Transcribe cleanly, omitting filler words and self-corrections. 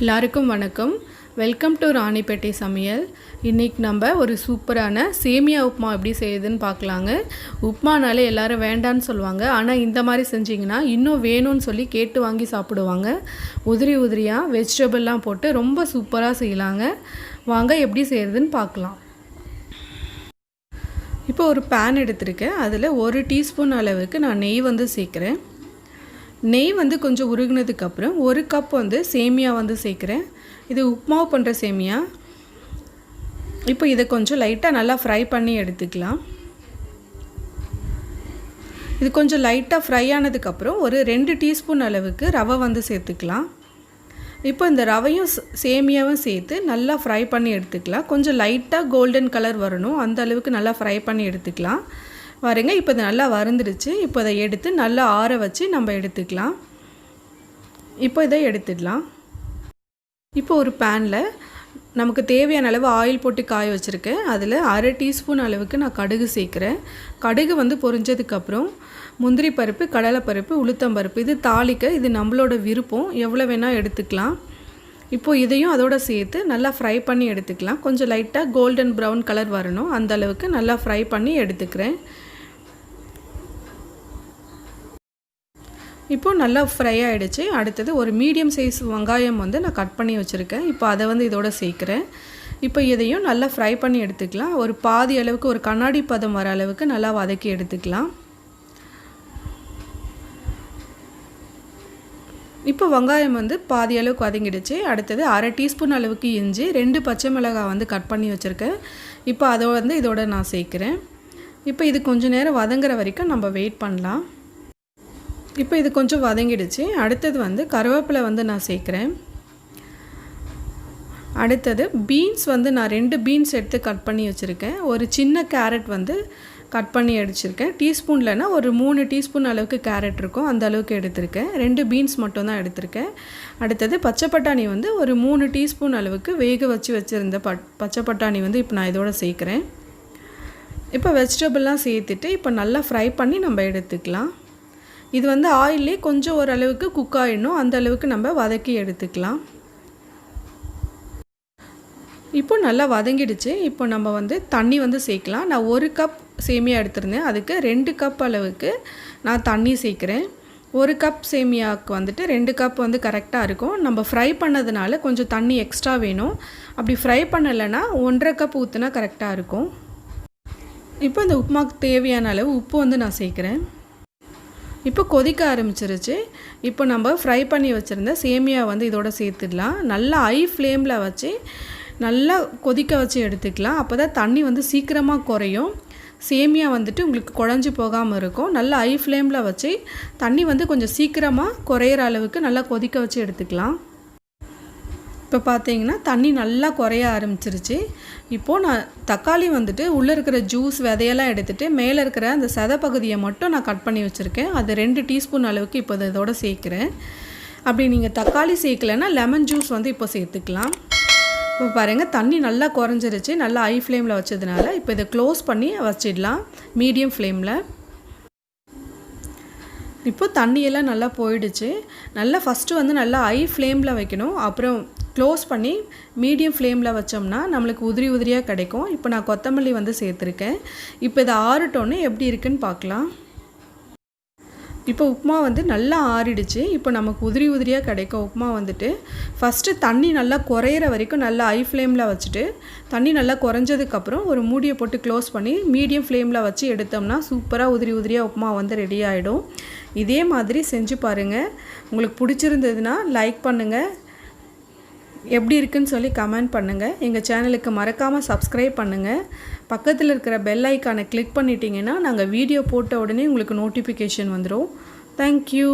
எல்லாருக்கும் வணக்கம். Welcome to Ranipet சமையல். இன்றைக்கி நம்ம ஒரு சூப்பரான சேமியா உப்புமா எப்படி செய்யுதுன்னு பார்க்கலாங்க. உப்புமானாலே எல்லோரும் வேண்டான்னு சொல்லுவாங்க. ஆனால் இந்த மாதிரி செஞ்சிங்கன்னா இன்னும் வேணும்னு சொல்லி கேட்டு வாங்கி சாப்பிடுவாங்க. உதிரி உதிரியாக வெஜிடபிள்லாம் போட்டு ரொம்ப சூப்பராக செய்யலாங்க. வாங்க எப்படி செய்கிறதுன்னு பார்க்கலாம். இப்போ ஒரு பேன் எடுத்திருக்கேன். அதில் 1 டீஸ்பூன் அளவுக்கு நான் நெய் சேர்க்கிறேன். நெய் கொஞ்சம் உருகினதுக்கப்புறம் 1 கப் சேமியா சேர்க்கிறேன். இது உப்புமா பண்ணுற சேமியா. இப்போ இதை கொஞ்சம் லைட்டாக நல்லா ஃப்ரை பண்ணி எடுத்துக்கலாம். இது கொஞ்சம் லைட்டாக ஃப்ரை ஆனதுக்கப்புறம் ஒரு 2 டீஸ்பூன் அளவுக்கு ரவை சேர்த்துக்கலாம். இப்போ இந்த ரவையும் சேமியாவும் சேர்த்து நல்லா ஃப்ரை பண்ணி எடுத்துக்கலாம். கொஞ்சம் லைட்டாக கோல்டன் கலர் வரணும், அந்த அளவுக்கு நல்லா ஃப்ரை பண்ணி எடுத்துக்கலாம். பாருங்க, இப்போ இது நல்லா வறுந்துடுச்சு. இப்போ இதை எடுத்து நல்லா ஆற வச்சு நம்ம எடுத்துக்கலாம். இப்போ இதை எடுத்துடலாம். இப்போ ஒரு பேனில் நமக்கு தேவையான அளவு ஆயில் போட்டு காய வச்சுருக்கேன். அதில் 1/2 டீஸ்பூன் அளவுக்கு நான் கடுகு சேர்க்குறேன். கடுகு பொரிஞ்சதுக்கப்புறம் முந்திரி பருப்பு, கடலைப்பருப்பு, உளுத்தம்பருப்பு இது தாளிக்க, இது நம்மளோட விருப்பம், எவ்வளோ வேணால் எடுத்துக்கலாம். இப்போது இதையும் அதோடு சேர்த்து நல்லா ஃப்ரை பண்ணி எடுத்துக்கலாம். கொஞ்சம் லைட்டாக கோல்டன் ப்ரௌன் கலர் வரணும், அந்த அளவுக்கு நல்லா ஃப்ரை பண்ணி எடுத்துக்கிறேன். இப்போது நல்லா ஃப்ரை ஆகிடுச்சு. அடுத்தது ஒரு மீடியம் சைஸ் வெங்காயம் நான் கட் பண்ணி வச்சுருக்கேன். இப்போ அதை இதோட சேர்க்குறேன். இப்போ இதையும் நல்லா ஃப்ரை பண்ணி எடுத்துக்கலாம். ஒரு பாதி அளவுக்கு, ஒரு கண்ணாடி பதம் வர அளவுக்கு நல்லா வதக்கி எடுத்துக்கலாம். இப்போ வெங்காயம் பாதி அளவுக்கு வதங்கிடுச்சு. அடுத்தது 1/2 டீஸ்பூன் அளவுக்கு இஞ்சி, 2 பச்சை மிளகாய் கட் பண்ணி வச்சுருக்கேன். இப்போ அதை இதோட நான் சேர்க்குறேன். இப்போ இது கொஞ்சம் நேரம் வதங்குற வரைக்கும் நம்ம வெயிட் பண்ணலாம். இப்போ இது கொஞ்சம் வதங்கிடுச்சு. அடுத்தது கருவேப்பிலை நான் சேர்க்குறேன். அடுத்தது பீன்ஸ் நான் 2 பீன்ஸ் எடுத்து கட் பண்ணி வச்சுருக்கேன். ஒரு சின்ன கேரட் கட் பண்ணி அடிச்சிருக்கேன். டீஸ்பூன்லனா ஒரு 3 டீஸ்பூன் அளவுக்கு கேரட் இருக்கும், அந்த அளவுக்கு எடுத்திருக்கேன். 2 பீன்ஸ் மட்டும் தான் எடுத்திருக்கேன். அடுத்தது பச்சை பட்டாணி ஒரு 3 டீஸ்பூன் அளவுக்கு வேக வச்சுருந்த பச்சை பட்டாணி இப்போ நான் இதோட சேர்க்குறேன். இப்போ வெஜிடபிள்லாம் சேர்த்துட்டு இப்போ நல்லா ஃப்ரை பண்ணி நம்ம எடுத்துக்கலாம். இது ஆயிலே கொஞ்சம் ஓரளவுக்கு குக் ஆகிடணும், அந்த அளவுக்கு நம்ம வதக்கி எடுத்துக்கலாம். இப்போ நல்லா வதங்கிடுச்சு. இப்போ நம்ம தண்ணி சேர்க்கலாம். நான் 1 கப் சேமியா எடுத்திருந்தேன், அதுக்கு 2 கப் அளவுக்கு நான் தண்ணி சேர்க்குறேன். 1 கப் சேமியாவுக்கு 2 கப் கரெக்டாக இருக்கும். நம்ம ஃப்ரை பண்ணதுனால கொஞ்சம் தண்ணி எக்ஸ்ட்ரா வேணும். அப்படி ஃப்ரை பண்ணலைன்னா 1.5 கப் ஊற்றினா கரெக்டாக இருக்கும். இப்போ இந்த உப்புமாவுக்கு தேவையான அளவு உப்பு நான் சேர்க்குறேன். இப்போ கொதிக்க ஆரம்பிச்சிருச்சு. இப்போ நம்ம ஃப்ரை பண்ணி வச்சுருந்த சேமியா இதோட சேர்த்துடலாம். நல்லா ஹை ஃப்ளேமில் வச்சு நல்லா கொதிக்க வச்சு எடுத்துக்கலாம். அப்போ தான் தண்ணி சீக்கிரமாக குறையும். சேமியா உங்களுக்கு குழஞ்சி போகாமல் இருக்கும். நல்லா ஹை ஃப்ளேமில் வச்சு தண்ணி கொஞ்சம் சீக்கிரமாக குறையிற அளவுக்கு நல்லா கொதிக்க வச்சு எடுத்துக்கலாம். இப்போ பார்த்தீங்கன்னா தண்ணி நல்லா குறைய ஆரம்பிச்சிருச்சு. இப்போது நான் தக்காளி உள்ளே இருக்கிற ஜூஸ் விதையெல்லாம் எடுத்துகிட்டு மேலே இருக்கிற அந்த சதை பகுதியை மட்டும் நான் கட் பண்ணி வச்சுருக்கேன். அது 2 டீஸ்பூன் அளவுக்கு இப்போ இதோட சேர்க்குறேன். அப்படி நீங்கள் தக்காளி சேர்க்கலைன்னா லெமன் ஜூஸ் இப்போ சேர்த்துக்கலாம். இப்போ பாருங்கள், தண்ணி நல்லா குறைஞ்சிருச்சு. நல்லா ஹை ஃப்ளேமில் வச்சதுனால இப்போ இதை க்ளோஸ் பண்ணி வச்சிடலாம் மீடியம் ஃப்ளேமில். இப்போ தண்ணியெல்லாம் நல்லா போயிடுச்சு. நல்லா ஃபஸ்ட்டு நல்லா ஹை ஃப்ளேமில் வைக்கணும். அப்புறம் க்ளோஸ் பண்ணி மீடியம் ஃப்ளேமில் வச்சோம்னா நம்மளுக்கு உதிரி உதிரியாக கிடைக்கும். இப்போ நான் கொத்தமல்லி சேர்த்துருக்கேன். இப்போ இதை ஆறட்டோன்னு எப்படி இருக்குன்னு பார்க்கலாம். இப்போ உப்புமா நல்லா ஆறிடுச்சு. இப்போ நமக்கு உதிரி உதிரியாக கிடைக்கும் உப்புமா. ஃபஸ்ட்டு தண்ணி நல்லா குறையிற வரைக்கும் நல்லா ஹை ஃப்ளேமில் வச்சுட்டு தண்ணி நல்லா குறைஞ்சதுக்கப்புறம் ஒரு மூடியை போட்டு க்ளோஸ் பண்ணி மீடியம் ஃப்ளேமில் வச்சு எடுத்தோம்னா சூப்பராக உதிரி உதிரியாக உப்புமா ரெடி ஆகிடும். இதே மாதிரி செஞ்சு பாருங்கள். உங்களுக்கு பிடிச்சிருந்ததுன்னா லைக் பண்ணுங்கள், எப்படி இருக்குன்னு சொல்லி கமெண்ட் பண்ணுங்கள். எங்கள் சேனலுக்கு மறக்காமல் சப்ஸ்கிரைப் பண்ணுங்கள். பக்கத்தில் இருக்கிற பெல் ஐக்கானை கிளிக் பண்ணிட்டீங்கன்னா நாங்கள் வீடியோ போட்ட உடனே உங்களுக்கு நோட்டிஃபிகேஷன் வந்துடும். தேங்க்யூ.